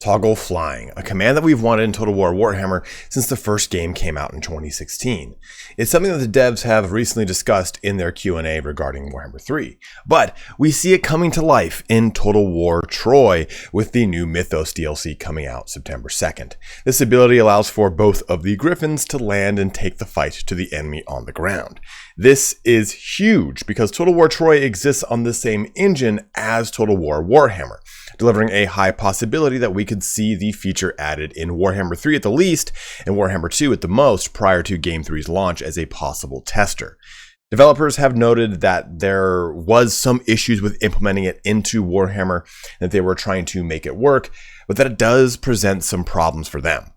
Toggle flying, a command that we've wanted in Total War Warhammer since the first game came out in 2016. It's something that the devs have recently discussed in their Q&A regarding Warhammer 3, but we see it coming to life in Total War Troy with the new Mythos DLC coming out September 2nd. This ability allows for both of the Griffons to land and take the fight to the enemy on the ground. This is huge because Total War Troy exists on the same engine as Total War Warhammer, delivering a high possibility that we could see the feature added in Warhammer 3 at the least, and Warhammer 2 at the most prior to Game 3's launch as a possible tester. Developers have noted that there was some issues with implementing it into Warhammer, that they were trying to make it work, but that it does present some problems for them.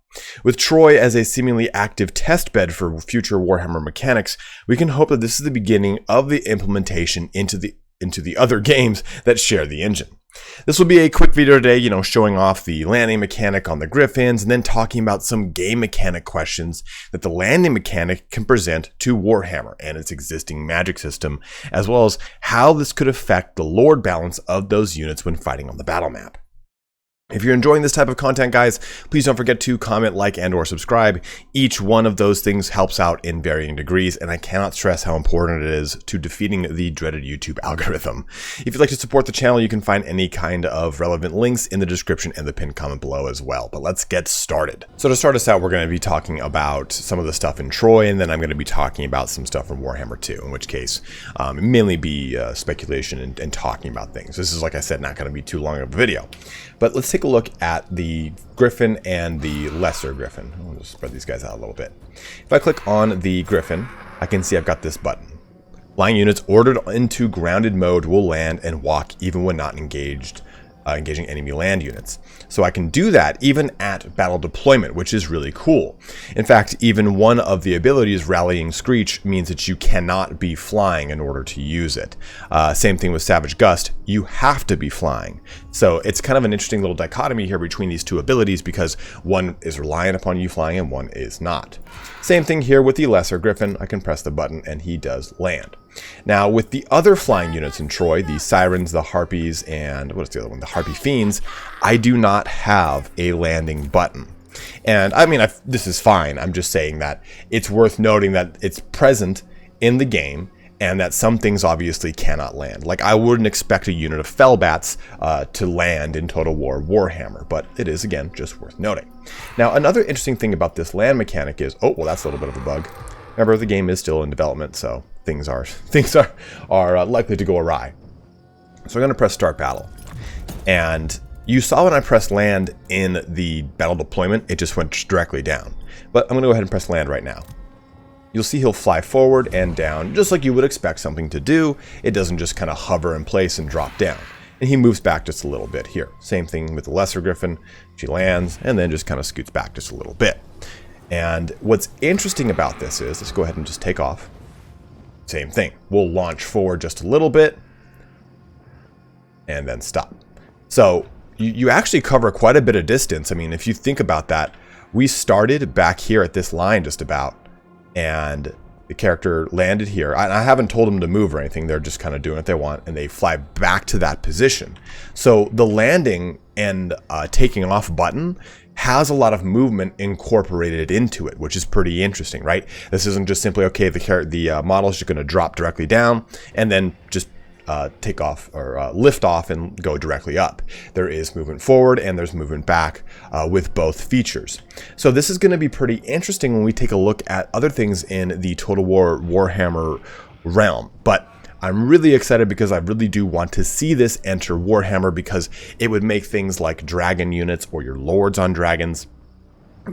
With Troy as a seemingly active testbed for future Warhammer mechanics, we can hope that this is the beginning of the implementation into the other games that share the engine. This will be a quick video today, showing off the landing mechanic on the Griffins and then talking about some game mechanic questions that the landing mechanic can present to Warhammer and its existing magic system, as well as how this could affect the lord balance of those units when fighting on the battle map. If you're enjoying this type of content, guys, please don't forget to comment, like, and or subscribe. Each one of those things helps out in varying degrees, and I cannot stress how important it is to defeating the dreaded YouTube algorithm. If you'd like to support the channel, you can find any kind of relevant links in the description and the pinned comment below as well. But let's get started. So to start us out, we're going to be talking about some of the stuff in Troy, and then I'm going to be talking about some stuff from Warhammer 2, in which case it mainly be speculation and talking about things. This is, like I said, not going to be too long of a video. But let's take a look at the Griffon and the lesser Griffon. I'll just spread these guys out a little bit. If I click on the Griffon, I can see I've got this button. Flying units ordered into grounded mode will land and walk even when not engaging enemy land units. So I can do that even at battle deployment, which is really cool. In fact, even one of the abilities, Rallying Screech, means that you cannot be flying in order to use it. Same thing with Savage Gust, you have to be flying. So it's kind of an interesting little dichotomy here between these two abilities because one is reliant upon you flying and one is not. Same thing here with the Lesser Griffon. I can press the button and he does land. Now, with the other flying units in Troy, the Sirens, the Harpies, and what's the other one? The Harpy Fiends, I do not have a landing button. And I mean, this is fine. I'm just saying that it's worth noting that it's present in the game and that some things obviously cannot land. Like, I wouldn't expect a unit of Fellbats to land in Total War Warhammer, but it is, again, just worth noting. Now, another interesting thing about this land mechanic is, oh, well, that's a little bit of a bug. Remember, the game is still in development, so things are likely to go awry. So I'm going to press Start Battle. And you saw when I pressed Land in the battle deployment, it just went directly down. But I'm going to go ahead and press Land right now. You'll see he'll fly forward and down, just like you would expect something to do. It doesn't just kind of hover in place and drop down. And he moves back just a little bit here. Same thing with the Lesser Griffon. She lands and then just kind of scoots back just a little bit. And what's interesting about this is, let's go ahead and just take off. Same thing. We'll launch forward just a little bit and then stop. So you actually cover quite a bit of distance. I mean, if you think about that, we started back here at this line just about, and the character landed here. I haven't told them to move or anything. They're just kind of doing what they want, and they fly back to that position. So the landing and taking off button has a lot of movement incorporated into it, which is pretty interesting, right? This isn't just simply, okay, the model is just going to drop directly down and then just take off or lift off and go directly up. There is movement forward and there's movement back with both features. So this is going to be pretty interesting when we take a look at other things in the Total War Warhammer realm. But I'm really excited because I really do want to see this enter Warhammer, because it would make things like dragon units or your lords on dragons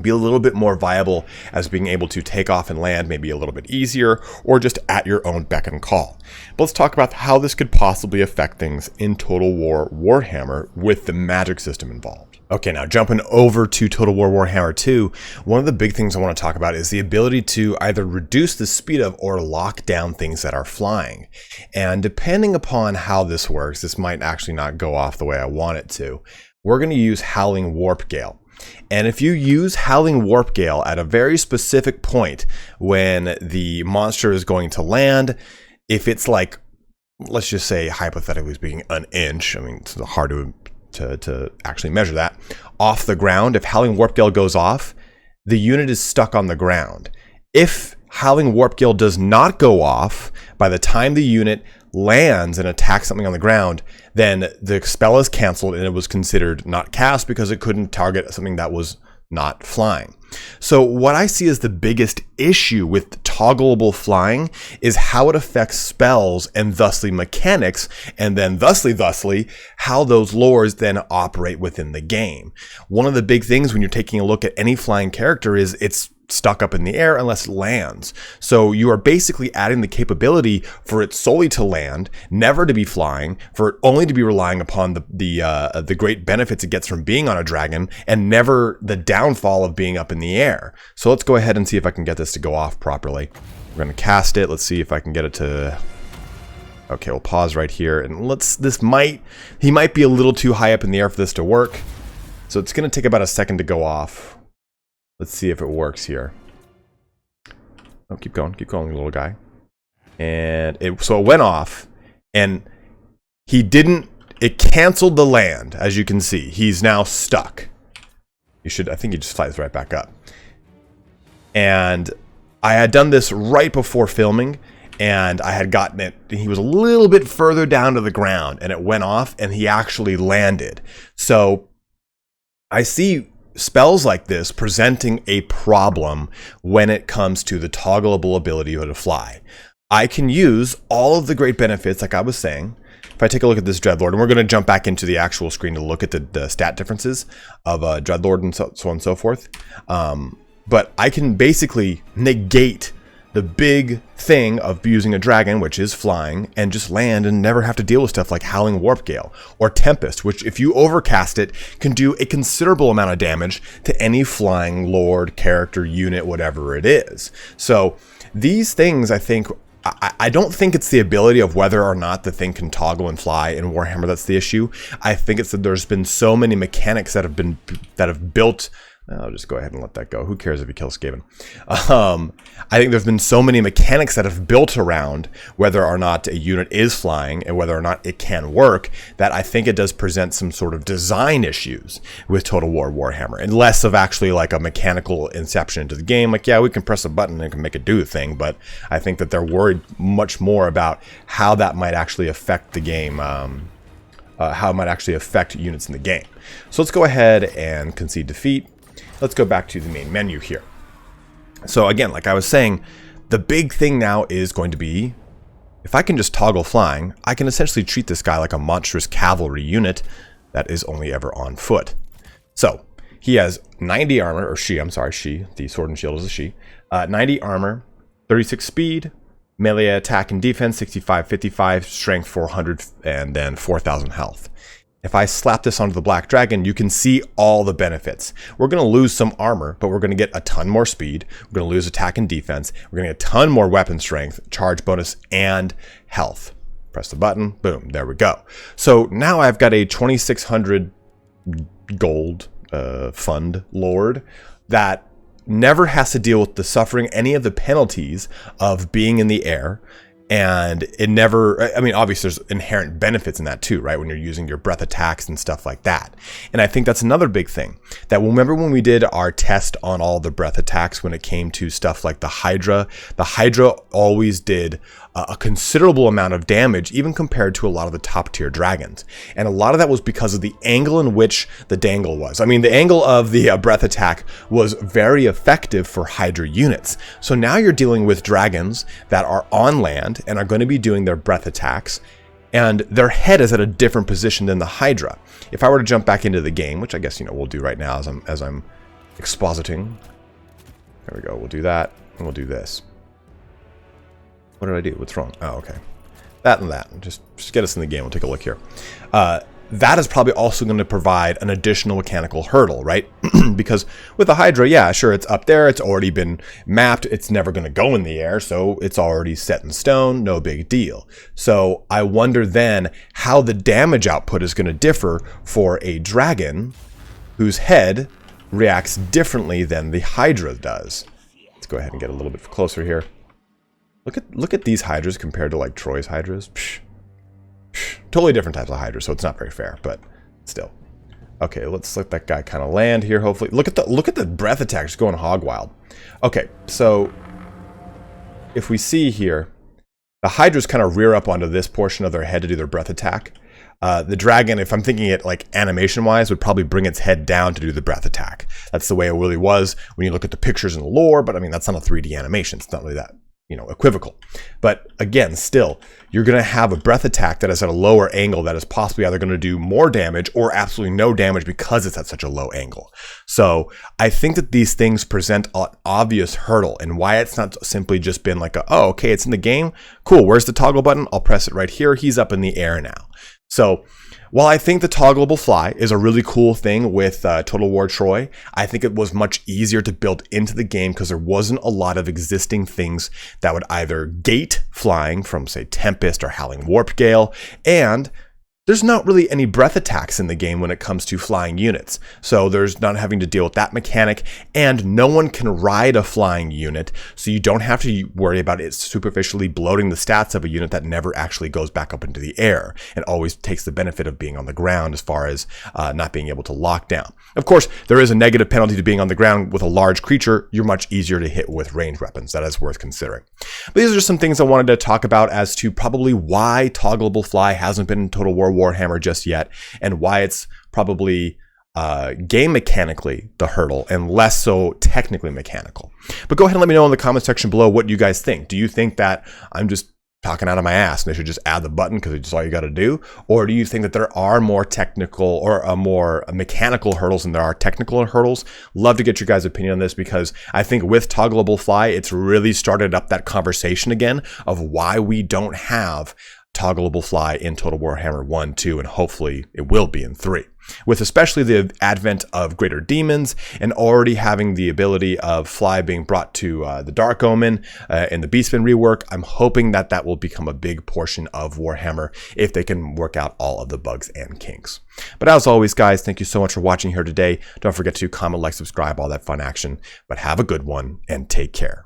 be a little bit more viable as being able to take off and land maybe a little bit easier or just at your own beck and call. But let's talk about how this could possibly affect things in Total War Warhammer with the magic system involved. Okay, now jumping over to Total War Warhammer 2, one of the big things I want to talk about is the ability to either reduce the speed of or lock down things that are flying. And depending upon how this works, this might actually not go off the way I want it to. We're going to use Howling Warp Gale. And if you use Howling Warp Gale at a very specific point when the monster is going to land, if it's like, let's just say hypothetically speaking, an inch, I mean, it's hard to to actually measure that. Off the ground, if Howling Warp Gale goes off, the unit is stuck on the ground. If Howling Warp Gale does not go off, by the time the unit lands and attacks something on the ground, then the spell is canceled and it was considered not cast because it couldn't target something that was not flying. So what I see as the biggest issue with toggleable flying is how it affects spells and thusly mechanics, and then thusly how those lores then operate within the game. One of the big things when you're taking a look at any flying character is it's stuck up in the air unless it lands. So you are basically adding the capability for it solely to land, never to be flying, for it only to be relying upon the great benefits it gets from being on a dragon, and never the downfall of being up in the air. So let's go ahead and see if I can get this to go off properly. We're going to cast it. Let's see if I can get it to... Okay, we'll pause right here, and he might be a little too high up in the air for this to work. So it's going to take about a second to go off. Let's see if it works here. Oh, keep going, little guy. And so it went off, and it canceled the land, as you can see. He's now stuck. I think he just flies right back up. And I had done this right before filming, and I had gotten it, he was a little bit further down to the ground, and it went off, and he actually landed. So I see spells like this presenting a problem when it comes to the toggleable ability to fly. I can use all of the great benefits, like I was saying. If I take a look at this Dreadlord, and we're going to jump back into the actual screen to look at the stat differences of Dreadlord and so on and so forth. But I can basically negate the big thing of using a dragon, which is flying, and just land and never have to deal with stuff like Howling Warp Gale or Tempest, which if you overcast it can do a considerable amount of damage to any flying lord, character, unit, whatever it is. So these things, I think, I don't think it's the ability of whether or not the thing can toggle and fly in Warhammer that's the issue. I think it's that there's been so many mechanics that have built... I'll just go ahead and let that go. Who cares if he kills Skaven? I think there's been so many mechanics that have built around whether or not a unit is flying and whether or not it can work, that I think it does present some sort of design issues with Total War Warhammer, and less of actually like a mechanical inception into the game. Like, yeah, we can press a button and it can make it do a thing, but I think that they're worried much more about how that might actually affect the game, how it might actually affect units in the game. So let's go ahead and concede defeat. Let's go back to the main menu here. So again, like I was saying, the big thing now is going to be, if I can just toggle flying, I can essentially treat this guy like a monstrous cavalry unit that is only ever on foot. So he has 90 armor, or she, the sword and shield is a she. 90 armor, 36 speed, melee attack and defense, 65, 55, strength 400, and then 4,000 health. If I slap this onto the Black Dragon, you can see all the benefits. We're going to lose some armor, but we're going to get a ton more speed. We're going to lose attack and defense. We're going to get a ton more weapon strength, charge bonus, and health. Press the button. Boom. There we go. So now I've got a 2,600 gold fund lord that never has to deal with the suffering any of the penalties of being in the air. And it never, I mean, obviously there's inherent benefits in that too, right? When you're using your breath attacks and stuff like that. And I think that's another big thing. That remember when we did our test on all the breath attacks when it came to stuff like the Hydra always did a considerable amount of damage, even compared to a lot of the top tier dragons. And a lot of that was because of the angle in which the dangle was. I mean, the angle of the breath attack was very effective for Hydra units. So now you're dealing with dragons that are on land and are going to be doing their breath attacks, and their head is at a different position than the Hydra. If I were to jump back into the game, which I guess, you know, we'll do right now as I'm expositing. There we go. We'll do that, and we'll do this. What did I do? What's wrong? Oh, okay. That and that. Just get us in the game. We'll take a look here. That is probably also going to provide an additional mechanical hurdle, right? Because with the Hydra, yeah, sure, it's up there. It's already been mapped. It's never going to go in the air, so it's already set in stone. No big deal. So I wonder then how the damage output is going to differ for a dragon whose head reacts differently than the Hydra does. Let's go ahead and get a little bit closer here. Look at these Hydras compared to like Troy's Hydras. Psh. Totally different types of Hydra, so it's not very fair, but still. Okay, let's let that guy kind of land here, hopefully. Look at the breath attack, just going hog wild. Okay, so if we see here, the Hydras kind of rear up onto this portion of their head to do their breath attack. The dragon, if I'm thinking it like animation-wise, would probably bring its head down to do the breath attack. That's the way it really was when you look at the pictures in the lore, but I mean, that's not a 3D animation. It's not really that, you know, equivocal. But again, still, you're going to have a breath attack that is at a lower angle that is possibly either going to do more damage or absolutely no damage because it's at such a low angle. So I think that these things present an obvious hurdle, and why it's not simply just been like, oh, okay, it's in the game. Cool. Where's the toggle button? I'll press it right here. He's up in the air now. So while I think the toggleable fly is a really cool thing with Total War Troy, I think it was much easier to build into the game because there wasn't a lot of existing things that would either gate flying from, say, Tempest or Howling Warp Gale, and there's not really any breath attacks in the game when it comes to flying units. So there's not having to deal with that mechanic, and no one can ride a flying unit, so you don't have to worry about it superficially bloating the stats of a unit that never actually goes back up into the air and always takes the benefit of being on the ground as far as not being able to lock down. Of course, there is a negative penalty to being on the ground. With a large creature, you're much easier to hit with ranged weapons. That is worth considering. But these are just some things I wanted to talk about as to probably why toggleable fly hasn't been in Total War Warhammer just yet, and why it's probably game mechanically the hurdle and less so technically mechanical. But go ahead and let me know in the comment section below what you guys think. Do you think that I'm just talking out of my ass and they should just add the button because it's all you got to do? Or do you think that there are more technical or more mechanical hurdles than there are technical hurdles? Love to get your guys' opinion on this, because I think with toggleable fly, it's really started up that conversation again of why we don't have toggleable fly in Total Warhammer 1, 2, and hopefully it will be in 3. With especially the advent of Greater Demons and already having the ability of fly being brought to the Dark Omen in the Beastman rework, I'm hoping that that will become a big portion of Warhammer if they can work out all of the bugs and kinks. But as always, guys, thank you so much for watching here today. Don't forget to comment, like, subscribe, all that fun action. But have a good one and take care.